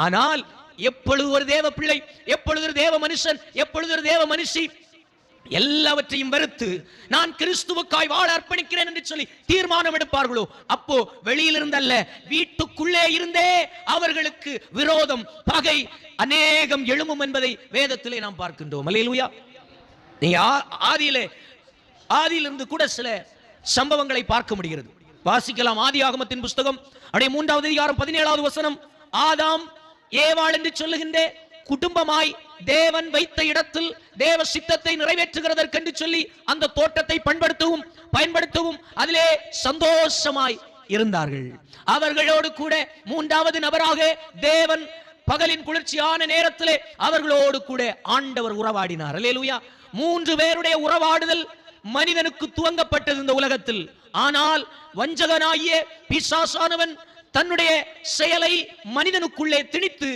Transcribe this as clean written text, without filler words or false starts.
ஆனால் எப்பொழுது ஒரு தேவ பிள்ளை, எப்பொழுது ஒரு தேவ மனுஷன், எப்பொழுது ஒரு தேவ மனுஷி எல்லாவற்றையும் வெறுத்து நான் கிறிஸ்துவுக்காய் வாழ அர்ப்பணிக்கிறேன் என்று சொல்லி தீர்மானம் எடுப்பார்களோ, அப்போ வெளியிலிருந்து அல்ல, வீட்டுக்குள்ளே இருந்தே அவர்களுக்கு விரோதம், பகை அநேகம் எழும்பும் என்பதை வேதத்திலே நாம் பார்க்கின்றோம். அல்லேலூயா. நீங்க ஆதியிலிருந்து கூட சில சம்பவங்களை பார்க்க முடிகிறது. வாசிக்கலாம். ஆதியாகமத்தின் புஸ்தகம் 3வது அதிகாரம் 17வது வசனம். ஆதாம் ஏவாள் என்று சொல்லுகின்ற குடும்பமாய் தேவன் வைத்த இடத்தில் தேவ சித்தத்தை நிறைவேற்றுகிறதற்கென்று சொல்லி அந்த தோட்டத்தை பயன்படுத்தவும் அதிலே சந்தோஷமாய் இருந்தார்கள். அவர்களோடு கூட 3வது நபராக தேவன் பகலின் குளிர்ச்சியான நேரத்திலே அவர்களோடு கூட ஆண்டவர் உறவாடினார். அல்லேலூயா. 3 பேருடைய உறவாடுதல் மனிதனுக்கு துவங்கப்பட்டது இந்த உலகத்தில். ஆனால் வஞ்சகனாகிய பிசாசானவன் தன்னுடைய செயலை மனிதனுக்குள்ளே திணித்து